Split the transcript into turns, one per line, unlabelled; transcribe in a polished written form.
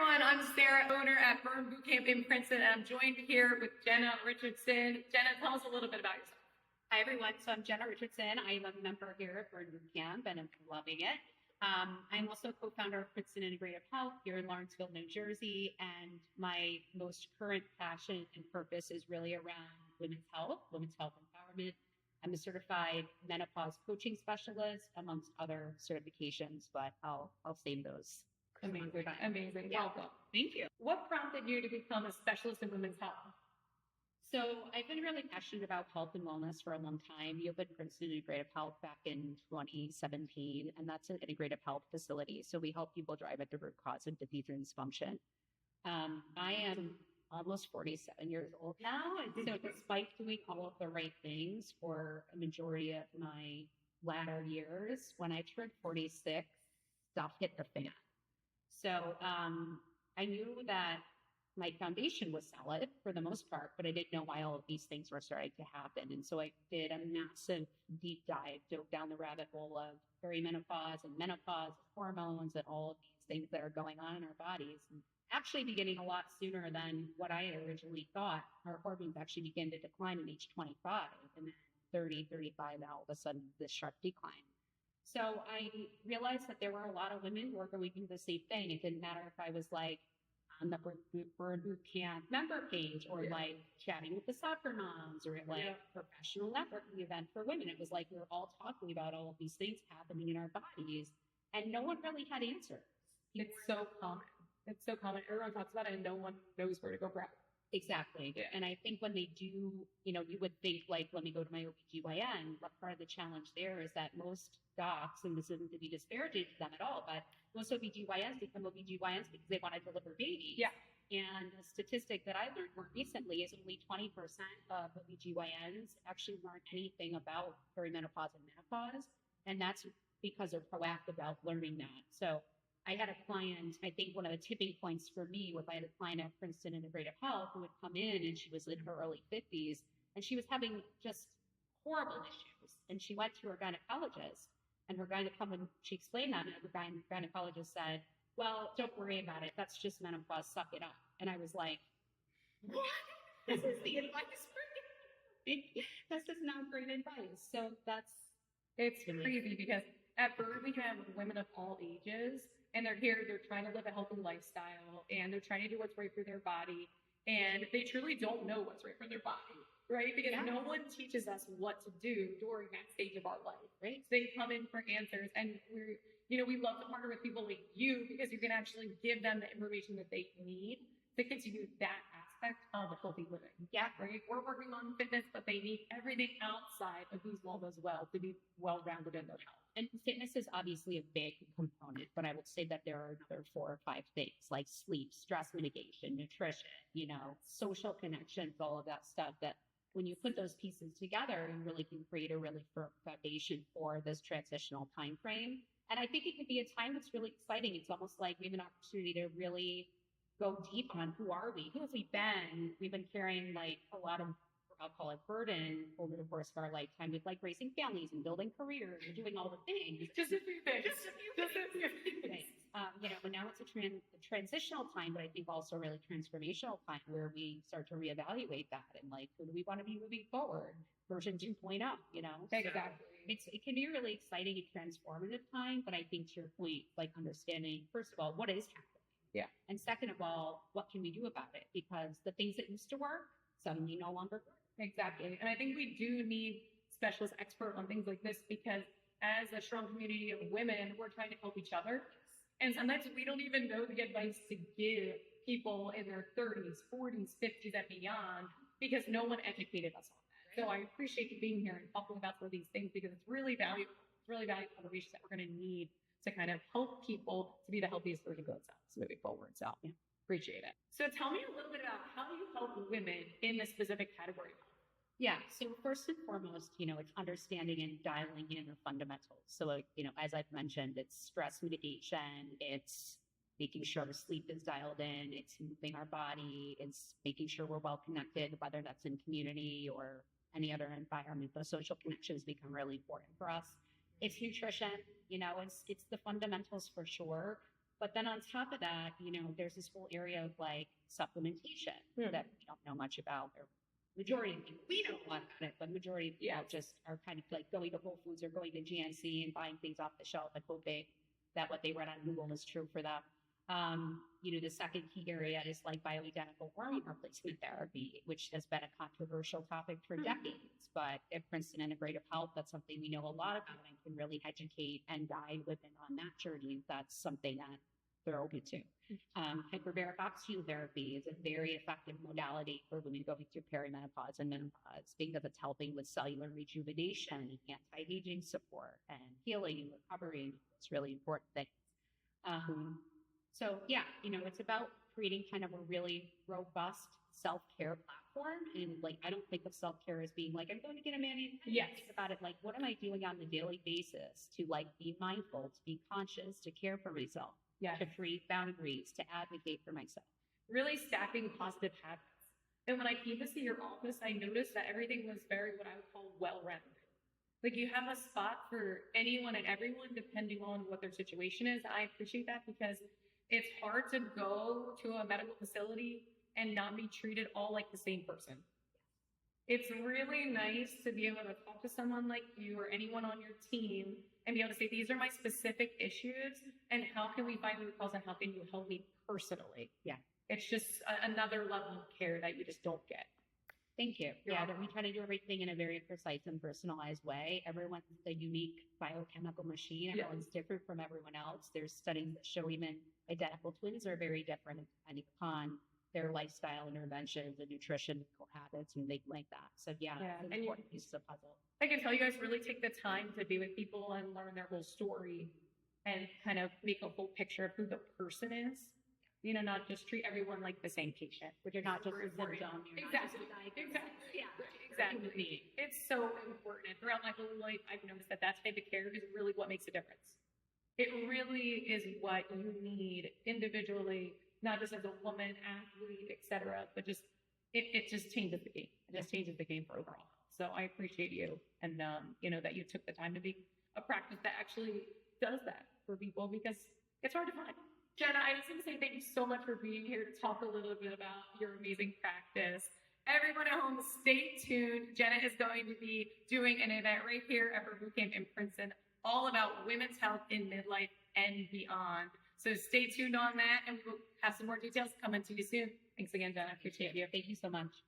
everyone. I'm Sara, owner at Burn Boot Camp in Princeton, and I'm joined here with Jenna Richardson. Jenna, tell us a little bit about yourself.
Hi, everyone. So I'm Jenna Richardson. I am a member here at Burn Boot Camp, and I'm loving it. I'm also co-founder of Princeton Integrative Health here in Lawrenceville, New Jersey, and my most current passion and purpose is really around women's health empowerment. I'm a certified menopause coaching specialist, amongst other certifications, but I'll save those.
Amazing.
Yeah.
Welcome.
Thank you.
What prompted you to become a specialist in women's health?
So I've been really passionate about health and wellness for a long time. You opened Princeton Integrative Health back in 2017, and that's an integrative health facility. So we help people drive at the root cause of disease and dysfunction. I am almost 47 years old now, and so despite doing all of the right things for a majority of my latter years, when I turned 46, stuff hit the fan. So I knew that my foundation was solid for the most part, but I didn't know why all of these things were starting to happen. And so I did a massive deep dive, dove down the rabbit hole of perimenopause and menopause, hormones, and all of these things that are going on in our bodies. And actually beginning a lot sooner than what I had originally thought. Our hormones actually begin to decline at age 25, and then 30, 35, now all of a sudden this sharp decline. So I realized that there were a lot of women who were going through the same thing. It didn't matter if I was like on the Burn Boot Camp member page or like chatting with the soccer moms or like professional networking event for women. It was like we were all talking about all of these things happening in our bodies, and no one really had answers.
It's so common. It's so common. Everyone talks about it and no one knows where to go grab it.
Exactly. Yeah. And I think when they do, you would think like, let me go to my OBGYN, but part of the challenge there is that most docs, and this isn't to be disparaging to them at all, but most OBGYNs become OBGYNs because they want to deliver babies.
Yeah.
And a statistic that I learned more recently is only 20% of OBGYNs actually learn anything about perimenopause and menopause. And that's because they're proactive about learning that. So I had a client, I think one of the tipping points for me was I had a client at Princeton Integrative Health who would come in and she was in her early 50s and she was having just horrible issues. And she went to her gynecologist and she explained that, and her gynecologist said, well, don't worry about it. That's just menopause. Suck it up. And I was like, what? This is the advice for me. This is not great advice. So
it's crazy because at Burn we have women of all ages. And they're trying to live a healthy lifestyle, and they're trying to do what's right for their body. And they truly don't know what's right for their body, right? Because no one teaches us what to do during that stage of our life, right? So they come in for answers, and we love to partner with people like you because you can actually give them the information that they need to continue that aspect of healthy living.
Yeah,
right? We're working on fitness, but they need everything outside of these walls as well to be well-rounded in their health.
And fitness is obviously a big component, but I would say that there are another 4 or 5 things like sleep, stress mitigation, nutrition, social connections, all of that stuff that when you put those pieces together, you really can create a really firm foundation for this transitional time frame. And I think it could be a time that's really exciting. It's almost like we have an opportunity to really go deep on who are we? Who have we been? We've been carrying like a lot of, I'll call it burden over the course of our lifetime with like raising families and building careers and doing all the things.
Just a few things.
But now it's a transitional time, but I think also a really transformational time where we start to reevaluate that and like, who do we want to be moving forward? Version 2.0,
Exactly.
So it can be a really exciting and transformative time, but I think to your point, like understanding, first of all, what is happening?
Yeah.
And second of all, what can we do about it? Because the things that used to work suddenly no longer work.
Exactly. And I think we do need specialist expert on things like this because as a strong community of women, we're trying to help each other. And sometimes we don't even know the advice to give people in their 30s, 40s, 50s, and beyond because no one educated us on that. So I appreciate you being here and talking about some of these things because it's really valuable. It's really valuable information that we're going to need to kind of help people to be the healthiest version of themselves moving forward. So yeah, appreciate it. So tell me a little bit about how you help women in this specific category.
Yeah. So first and foremost, it's understanding and dialing in the fundamentals. So, as I've mentioned, it's stress mitigation. It's making sure the sleep is dialed in. It's moving our body. It's making sure we're well connected, whether that's in community or any other environment. Those social connections become really important for us. It's nutrition, it's the fundamentals for sure. But then on top of that, there's this whole area of like supplementation that we don't know much about, or majority of people, we know a lot about it, but majority of people just are kind of like going to Whole Foods or going to GNC and buying things off the shelf and hoping that what they read on Google is true for them. The second key area is like bioidentical hormone replacement therapy, which has been a controversial topic for decades. But at Princeton Integrative Health, that's something we know a lot about and can really educate and guide women on that journey. That's something that they're open to. Hyperbaric oxygen therapy is a very effective modality for women going through perimenopause and menopause because it's helping with cellular rejuvenation, anti-aging support, and healing and recovery. It's really important things. It's about creating kind of a really robust self-care platform. And like, I don't think of self-care as being like, I'm going to get a mani.
Yes.
Think about it like, what am I doing on the daily basis to like be mindful, to be conscious, to care for myself, to create boundaries, to advocate for myself.
Really stacking positive habits. And when I came to see your office, I noticed that everything was very, what I would call, well-rounded. Like, you have a spot for anyone and everyone, depending on what their situation is. I appreciate that because it's hard to go to a medical facility and not be treated all like the same person. It's really nice to be able to talk to someone like you or anyone on your team and be able to say, these are my specific issues, and how can we find the root cause, and how can you help me personally?
Yeah.
It's just another level of care that you just don't get.
Thank you. We try to do everything in a very precise and personalized way. Everyone's a unique biochemical machine. Everyone's different from everyone else. There's studies that show even identical twins are very different depending upon their lifestyle interventions and nutrition habits and things like that. So it's an important piece of the puzzle.
I can tell you guys really take the time to be with people and learn their whole story and kind of make a whole picture of who the person is. Not just treat everyone like the same patient, which is
Not just a
important.
symptom.
Exactly. It's so important. And throughout my whole life, I've noticed that type of care is really what makes a difference. It really is what you need individually, not just as a woman, athlete, etc., but just it just changes the game. It just changes the game for overall. So I appreciate you, and that you took the time to be a practice that actually does that for people, because it's hard to find. Jenna, I just want to say thank you so much for being here to talk a little bit about your amazing practice. Everyone at home, stay tuned. Jenna is going to be doing an event right here at Burn Boot Camp in Princeton, all about women's health in midlife and beyond. So stay tuned on that, and we will have some more details coming to you soon. Thanks again, Jenna. Appreciate you.
Thank you so much.